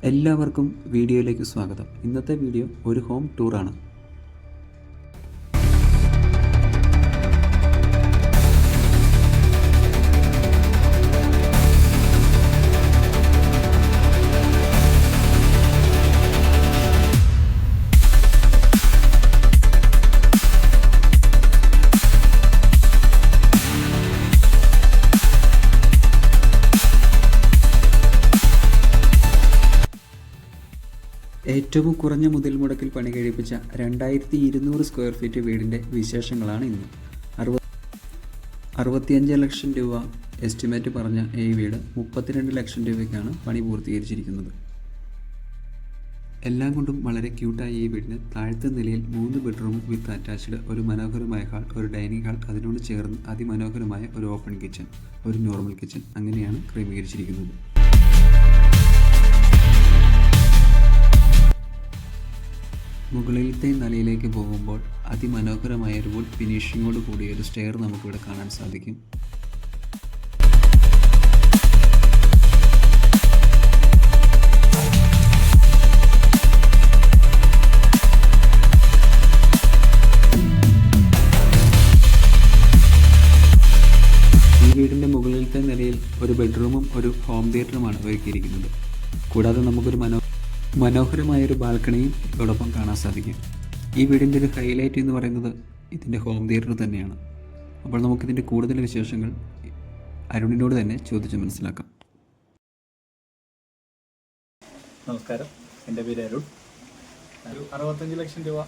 എല്ലാവർക്കും വീഡിയോയിലേക്ക് സ്വാഗതം. ഇന്നത്തെ വീഡിയോ ഒരു ഹോം ടൂറാണ്. ഏറ്റവും കുറഞ്ഞ മുതൽ മുടക്കിൽ പണി കഴിപ്പിച്ച 2200 സ്ക്വയർ ഫീറ്റ് വീടിൻ്റെ വിശേഷങ്ങളാണ് ഇന്ന്. 65 ലക്ഷം രൂപ എസ്റ്റിമേറ്റ് പറഞ്ഞ ഈ വീട് 32 ലക്ഷം രൂപയ്ക്കാണ് പണി പൂർത്തീകരിച്ചിരിക്കുന്നത്. എല്ലാം കൊണ്ടും വളരെ ക്യൂട്ടായ ഈ വീടിന് താഴത്തെ നിലയിൽ 3 ബെഡ്റൂം വിത്ത് അറ്റാച്ച്ഡ്, ഒരു മനോഹരമായ ഹാൾ, ഒരു ഡൈനിങ് ഹാൾ, അതിനോട് ചേർന്ന് അതിമനോഹരമായ ഒരു ഓപ്പൺ കിച്ചൺ, ഒരു നോർമൽ കിച്ചൺ, അങ്ങനെയാണ് ക്രമീകരിച്ചിരിക്കുന്നത്. മുകളിലത്തെ നിലയിലേക്ക് പോകുമ്പോൾ അതിമനോഹരമായ ഒരു വുഡ് ഫിനിഷിങ്ങോട് കൂടിയ ഒരു സ്റ്റെയർ നമുക്കിവിടെ കാണാൻ സാധിക്കും. ഈ വീടിൻ്റെ മുകളിലത്തെ നിലയിൽ ഒരു ബെഡ്റൂമും ഒരു ഹോം തിയേറ്ററുമാണ് ഒരുക്കിയിരിക്കുന്നത്. കൂടാതെ നമുക്കൊരു മനോഹരമായൊരു ബാൽക്കണിയും ഇതോടൊപ്പം കാണാൻ സാധിക്കും. ഈ വീടിൻ്റെ ഒരു ഹൈലൈറ്റ് എന്ന് പറയുന്നത് ഇതിൻ്റെ ഹോം തിയേറ്റർ തന്നെയാണ്. അപ്പോൾ നമുക്കിതിൻ്റെ കൂടുതൽ വിശേഷങ്ങൾ അരുണിനോട് തന്നെ ചോദിച്ച് മനസ്സിലാക്കാം. നമസ്കാരം, എൻ്റെ പേര് അരുൺ. ഒരു 65 ലക്ഷം രൂപ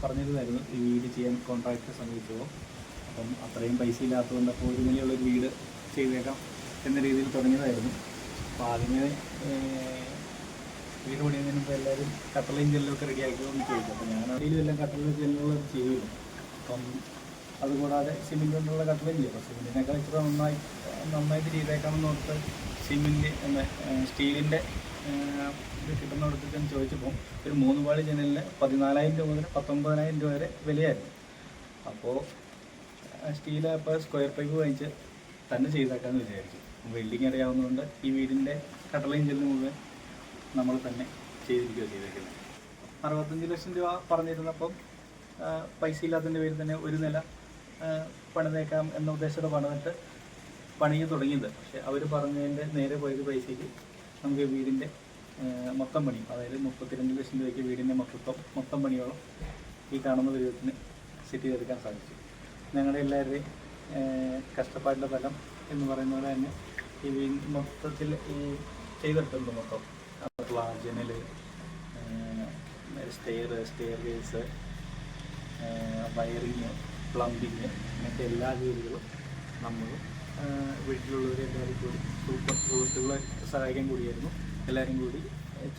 പറഞ്ഞിരുന്നായിരുന്നു ഈ വീട് ചെയ്യാൻ കോൺട്രാക്റ്റ് സമീപിച്ചപ്പോൾ. അപ്പം അത്രയും പൈസ ഇല്ലാത്തതുകൊണ്ട് അപ്പോൾ ഒരു നിലയുള്ളൊരു വീട് ചെയ്തേക്കാം എന്ന രീതിയിൽ തുടങ്ങിയതായിരുന്നു. അപ്പോൾ ആദ്യമേ വീട് പണിയുന്നതിന് മുമ്പ് എല്ലാവരും കട്ടളയും ജെല്ലൊക്കെ റെഡിയാക്കിയതെന്ന് ചോദിച്ചു. അപ്പോൾ ഞാൻ അതിലും എല്ലാം കട്ടലും ജെല്ലുകളും ചെയ്തിരുന്നു. അപ്പം അതുകൂടാതെ സിമെൻറ്റ് കൊണ്ടുള്ള കട്ടലും ചെയ്യും. അപ്പോൾ സിമെൻറ്റിനൊക്കെ ഇച്ചിരി നന്നായിട്ട് ചെയ്തേക്കാമെന്ന് ഓർത്ത് സിമെൻറ്റ് സ്റ്റീലിൻ്റെ ഇത് കിട്ടുന്നിടത്തേക്ക് ചോദിച്ചപ്പോൾ ഒരു 3 പാളി ജനലിന് 14,000 രൂപ മുതൽ 19,000 രൂപ വരെ വിലയായിരുന്നു. അപ്പോൾ സ്റ്റീൽ അപ്പോൾ സ്ക്വയർ പൈപ്പ് വാങ്ങിച്ച് തന്നെ ചെയ്തേക്കാമെന്ന് വിചാരിച്ചു. വെൽഡിങ് അറിയാവുന്നതുകൊണ്ട് ഈ വീടിൻ്റെ കട്ടളയും ജെല്ലും മുഴുവൻ നമ്മൾ തന്നെ ചെയ്തേക്കുന്നത്. 65 ലക്ഷം രൂപ പറഞ്ഞിരുന്നപ്പം പൈസ ഇല്ലാത്തതിൻ്റെ പേരിൽ തന്നെ ഒരു നില പണിതേക്കാം എന്ന ഉദ്ദേശത്തോടെ പണിതിട്ട് പണിക്ക് തുടങ്ങിയത്. പക്ഷേ അവർ പറഞ്ഞതിൻ്റെ നേരെ പോയത് പൈസയ്ക്ക് നമുക്ക് വീടിൻ്റെ മൊത്തം പണി, അതായത് 32 ലക്ഷം രൂപയ്ക്ക് വീടിൻ്റെ മൊത്തം പണിയോളം ഈ കാണുന്ന വിധത്തിന് സെറ്റ് ചെയ്തെടുക്കാൻ സാധിച്ചു. ഞങ്ങളുടെ എല്ലാവരുടെയും കഷ്ടപ്പാടിൻ്റെ ഫലം എന്ന് പറയുന്ന പോലെ തന്നെ ഈ മൊത്തത്തിൽ ഈ ചെയ്തെടുത്തിട്ടുണ്ട്. മൊത്തം ജനൽ, സ്റ്റെയർ കേസ്, വയറിങ്, പ്ലംബിങ്, അങ്ങനത്തെ എല്ലാ ജോലികളും നമ്മൾ വീട്ടിലുള്ളവർ എല്ലാവരും കൂടി സുഹൃത്തുക്കളെ സഹായിക്കാൻ കൂടിയായിരുന്നു എല്ലാവരും കൂടി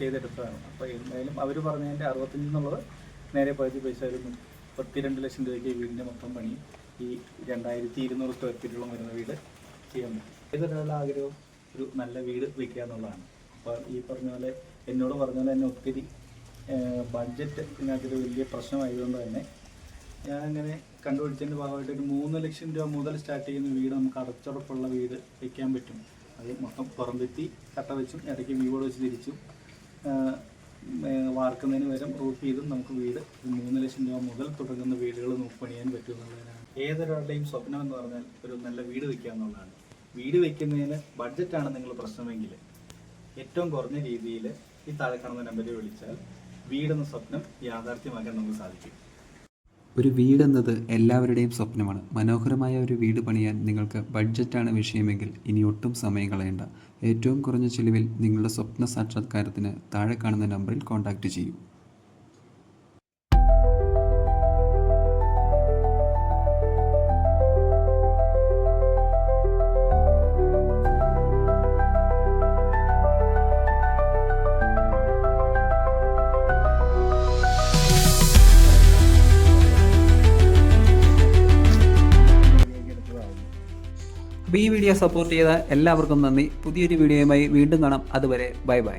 ചെയ്തെടുത്തതാണ്. അപ്പോൾ എന്തായാലും അവർ പറഞ്ഞതിൻ്റെ 65 എന്നുള്ളത് നേരെ പകുതി പൈസ ഒരു 32 ലക്ഷം രൂപയ്ക്ക് വീടിൻ്റെ മൊത്തം പണി ഈ 2200 സ്ക്വയർ ഫീറ്റോളം വരുന്ന വീട് ചെയ്യാൻ പറ്റും. ഏതൊരാളുടെ ആഗ്രഹവും ഒരു നല്ല വീട് വയ്ക്കുക എന്നുള്ളതാണ്. അപ്പോൾ ഈ പറഞ്ഞ പോലെ എന്നോട് പറഞ്ഞ പോലെ തന്നെ ഒത്തിരി ബഡ്ജറ്റ് ഇതിനകത്തൊരു വലിയ പ്രശ്നമായതുകൊണ്ട് തന്നെ ഞാനങ്ങനെ കണ്ടുപിടിച്ചതിൻ്റെ ഭാഗമായിട്ട് ഒരു 3 ലക്ഷം രൂപ മുതൽ സ്റ്റാർട്ട് ചെയ്യുന്ന വീട് നമുക്ക് അടച്ചുറപ്പുള്ള വീട് വയ്ക്കാൻ പറ്റും. അത് മൊത്തം പുറമ്പെത്തി കട്ട വെച്ചും ഇടയ്ക്ക് വീബോർഡ് വെച്ച് തിരിച്ചും വാർക്കുന്നതിന് പകരം റൂഫ് ചെയ്തും നമുക്ക് വീട് 3 ലക്ഷം രൂപ മുതൽ തുടങ്ങുന്ന വീടുകൾ നമുക്ക് പണിയാൻ പറ്റും എന്നുള്ളതിനാണ് ഏതൊരാളുടെയും സ്വപ്നം എന്ന് പറഞ്ഞാൽ ഒരു നല്ല വീട് വയ്ക്കുക എന്നുള്ളതാണ്. വീട് വയ്ക്കുന്നതിന് ബഡ്ജറ്റാണ് നിങ്ങൾ പ്രശ്നമെങ്കിൽ ഏറ്റവും കുറഞ്ഞ രീതിയിൽ ഈ താഴെ കാണുന്ന നമ്പറിൽ വിളിച്ചാൽ വീടെന്ന സ്വപ്നം യാഥാർത്ഥ്യമാക്കാൻ നമുക്ക് സാധിക്കും. ഒരു വീടെന്നത് എല്ലാവരുടെയും സ്വപ്നമാണ്. മനോഹരമായ ഒരു വീട് പണിയാൻ നിങ്ങൾക്ക് ബഡ്ജറ്റാണ് വിഷയമെങ്കിൽ ഇനി ഒട്ടും സമയം കളയേണ്ട. ഏറ്റവും കുറഞ്ഞ ചിലവിൽ നിങ്ങളുടെ സ്വപ്ന സാക്ഷാത്കാരത്തിന് താഴെ കാണുന്ന നമ്പറിൽ കോൺടാക്റ്റ് ചെയ്യൂ. അപ്പോൾ ഈ വീഡിയോ സപ്പോർട്ട് ചെയ്ത എല്ലാവർക്കും നന്ദി. പുതിയൊരു വീഡിയോയുമായി വീണ്ടും കാണാം. അതുവരെ ബൈ ബൈ.